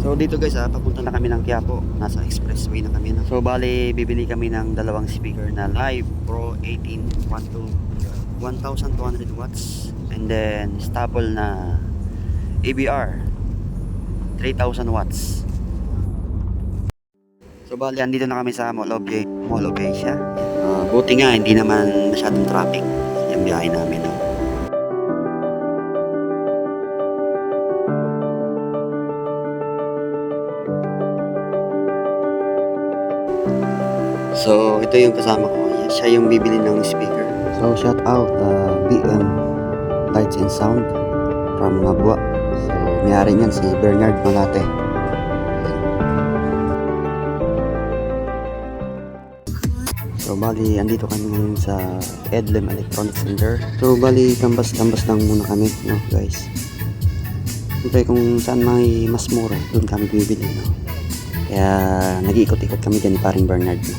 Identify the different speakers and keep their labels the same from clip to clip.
Speaker 1: So dito guys papunta na kami ng Quiapo. Nasa expressway na kami na. So bali bibili kami ng dalawang speaker na Live Pro 18 1200 watts. And then stable na ABR 3000 watts. So bali andito na kami sa Mall of Asia. Buti nga hindi naman masyadong traffic yung biyahe namin. No? So ito yung kasama ko. Siya yung bibili ng speaker. So shout out BM Lights and Sound from Mabua. So may-ari niyan si Bernard Malate. So bali andito kami ngayon sa Edlem Electronic Center. So bali kambas-kambas lang muna kami, no guys. Siyempre kung saan may mas mura, doon kami bibili, no. Kaya nag-iikot-ikot kami dyan ni paring Bernard, no.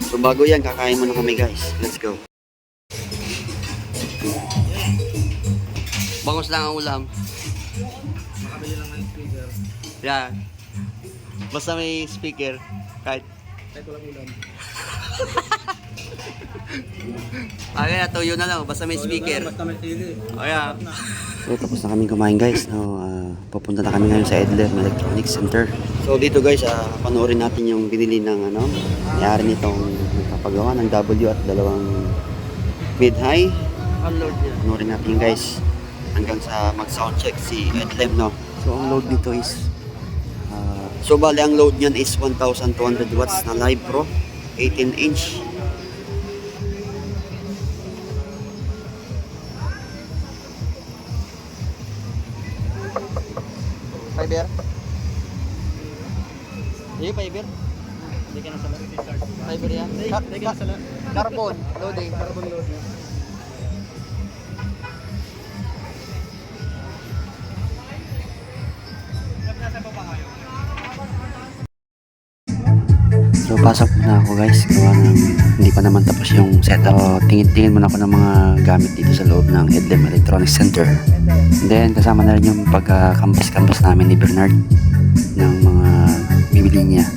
Speaker 1: So bago yan, kakain muna kami guys. Let's go. Bangos lang ang ulam.
Speaker 2: Makabili lang ng speaker.
Speaker 1: Yeah. Basta may speaker. Kahit
Speaker 2: walang ulam.
Speaker 1: kaya tuyo na lang. Basta may speaker.
Speaker 2: Basta may sili.
Speaker 1: Oh yeah. So tapos na kami kumain guys. No, pupunta na kami ngayon sa Edlem Electronic Center. So dito guys, panoorin natin yung binili ng may-ari nitong nagpapagawa ng W at dalawang mid-high.
Speaker 2: Unload niya.
Speaker 1: Panoorin natin guys hanggang sa mag-soundcheck si Edlem, no. So ang load nito is so bali ang load niyan is 1200 watts na Live Pro 18 inch. Fiber? Iya fiber?
Speaker 2: Hindi ka na sa load.
Speaker 1: Fiber yan?
Speaker 2: Hindi ka na sa load.
Speaker 1: Carbon loading.
Speaker 2: Carbon load niya.
Speaker 1: So pasok na ako guys, gawa ng hindi pa naman tapos yung setup. Tingin-tingin muna ako ng mga gamit dito sa loob ng Edlem Electronic Center. And then kasama na rin yung pagka-campus namin ni Bernard ng mga bibili niya.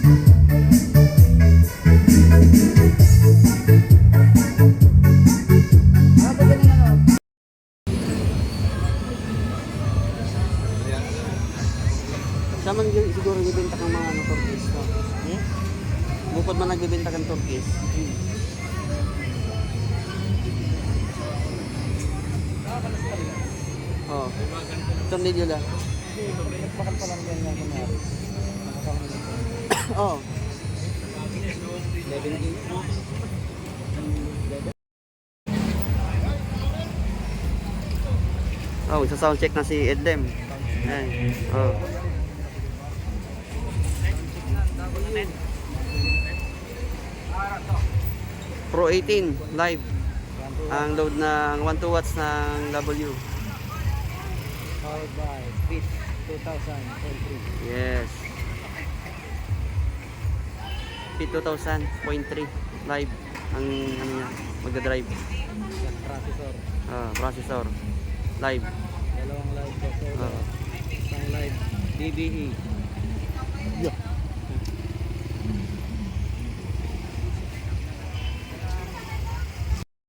Speaker 1: Saan man siguro nagbibenta ng mga turkeys, no? Bukod man nagbibenta ng turkeys. Oh. Tornilyo lang.
Speaker 2: Bakal pa lang yan nga kunyari.
Speaker 1: Oh.
Speaker 2: 11 inch.
Speaker 1: Oh, isa sound check na si Edlem. Ayan. Oh. Pro 18 live. Ang load ng 12 watts ng W.
Speaker 2: Powered by Fit 2000.3.
Speaker 1: Yes. Fit 2000.3 live ang ano niya, magda-drive.
Speaker 2: Processor.
Speaker 1: Processor live.
Speaker 2: Dalawang live processor.
Speaker 1: Ah.
Speaker 2: Isang live DBE.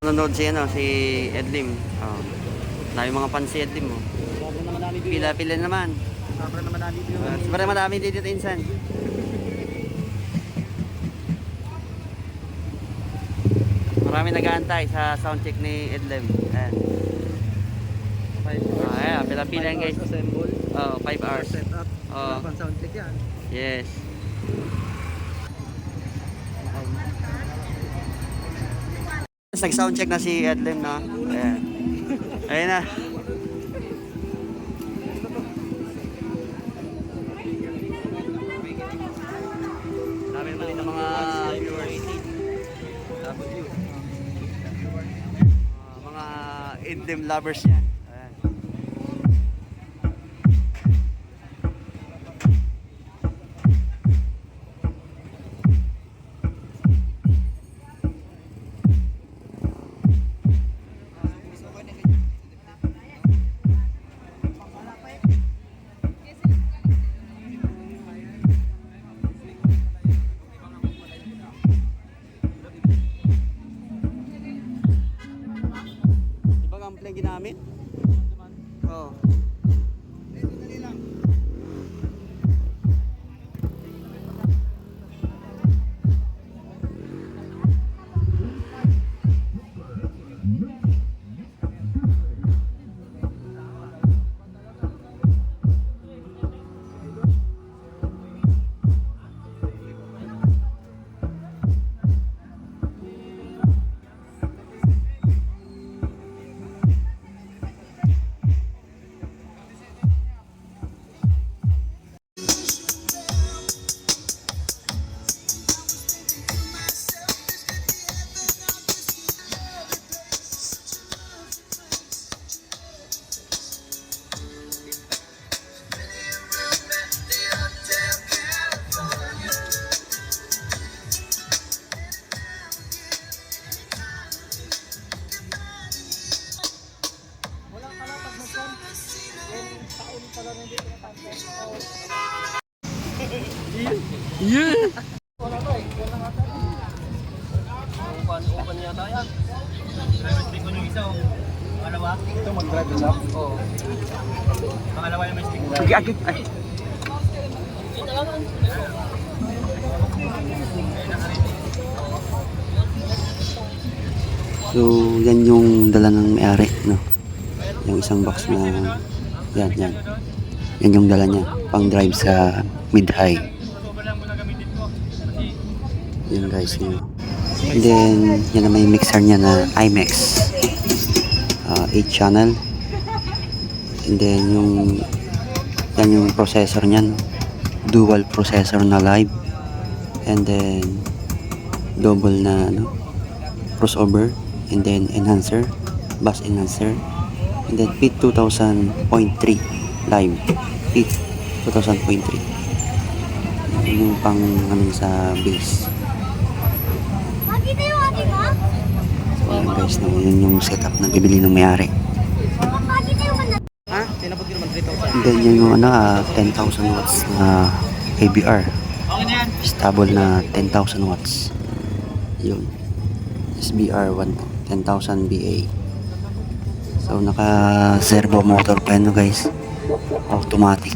Speaker 1: Nanonood si si Edlim. Dami mga fans si Edlim, oh.
Speaker 2: Sobrang naman namin view.
Speaker 1: Pila-pila naman.
Speaker 2: Sobrang naman namin view.
Speaker 1: Sobrang madami dito insan. Marami nag-aantay sa soundcheck ni Edlem. Ayan. Ayan, pila-pila yan guys.
Speaker 2: Assemble.
Speaker 1: 5 hours.
Speaker 2: Setup.
Speaker 1: Oh.
Speaker 2: Wala pang sound check yan.
Speaker 1: Yes. Nag-soundcheck na si Edlem, no? Ayan. Ayan na. Dami naman dito mga viewers. Mga Edlem lovers yan. Ayan. namin. Oo.
Speaker 2: Upan yata yan. Driver's stick ko yung isa. Pangalawa. Ito mag-drive isa? Oo. Pangalawa yung may stick.
Speaker 1: Sige, agad. Ay. So, yan yung dala ng may-ari, no? Yung isang box na, yan. Yan yung dala niya, pang drive sa mid-high. Yun guys, yun. And then, yan na may mixer niya na IMAX. 8 channel. And then, yan yung processor niya, no? Dual processor na live. And then, double na, no? Crossover. And then enhancer, bass enhancer, and then peak 2000.3 live, peak 2000.3 yung pang ano sa bass. So ayan guys, no, yun yung setup na bibili ng may-ari.
Speaker 2: Ha? Tinabot ko naman 3,000.
Speaker 1: And then yun yung 10,000 watts na ABR,
Speaker 2: Okay na yan.
Speaker 1: stable na 10,000 watts, yun SBR 10,000 BA. So naka servo motor pa yun, no, guys, automatic.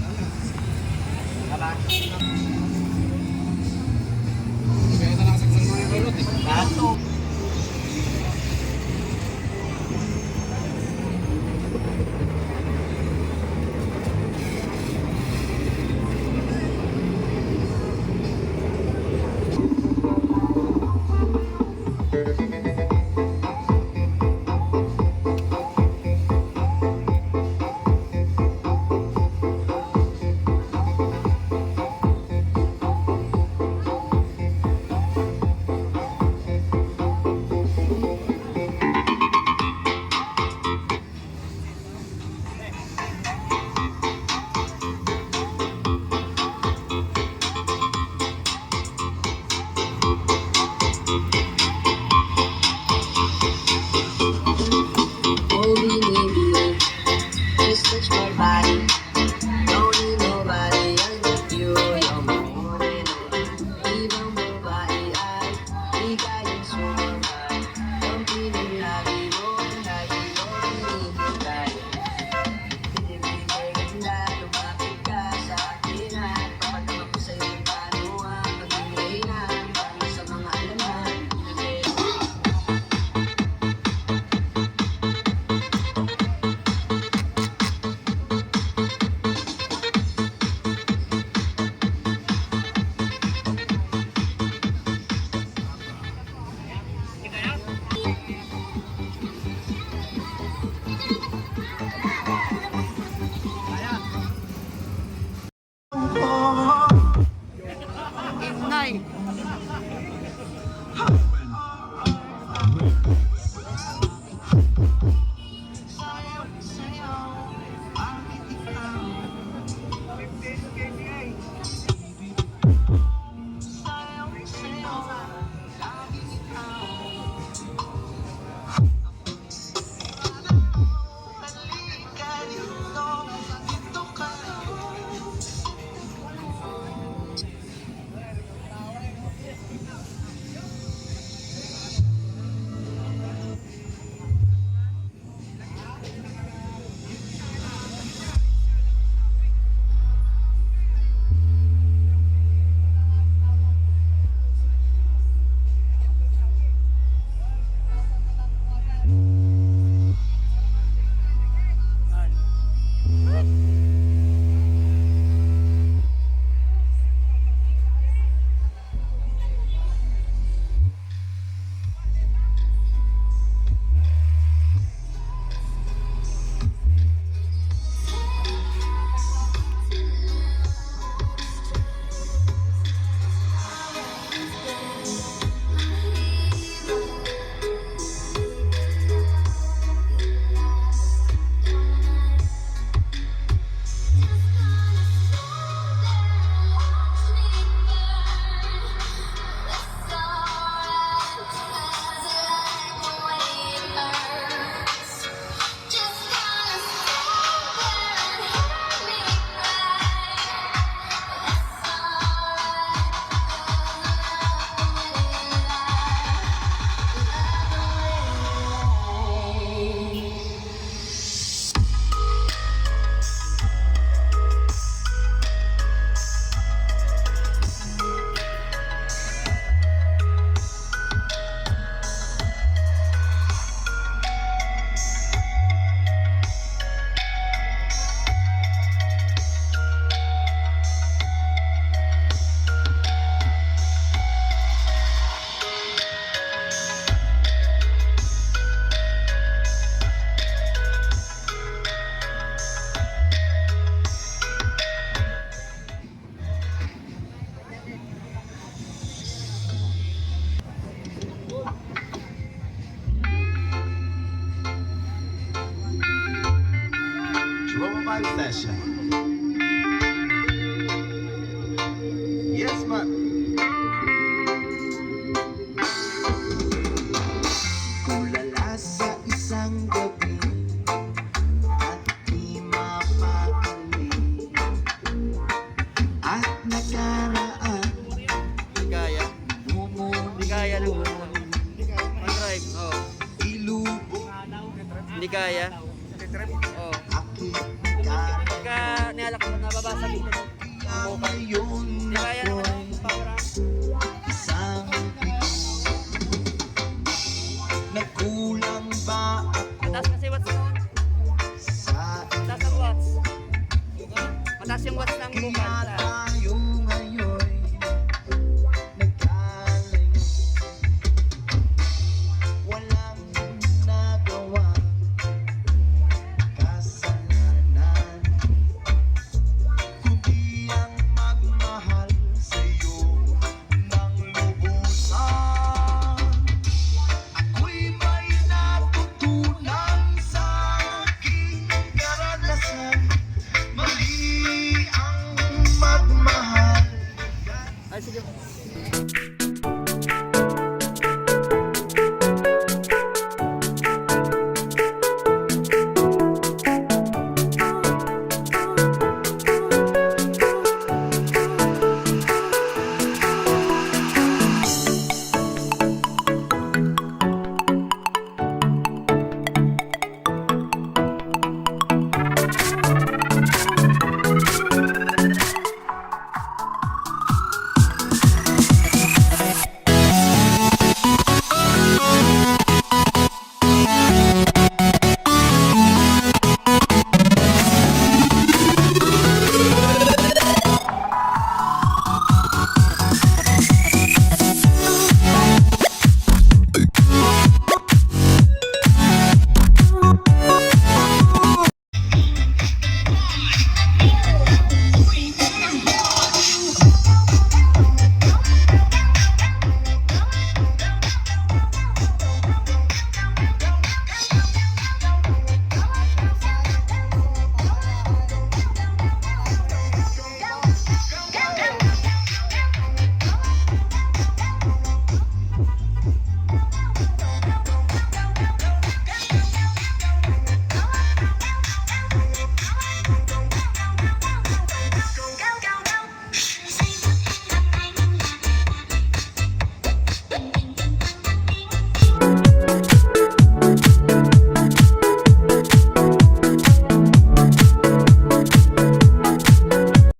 Speaker 3: live session. Yes, ma'am. Tulala sa isang gabi at di mapakali at nakaraan
Speaker 1: Hindi kaya.
Speaker 3: bumuli
Speaker 1: Hindi kaya ng mag-drive. Oh.
Speaker 3: ilubog
Speaker 1: Hindi kaya.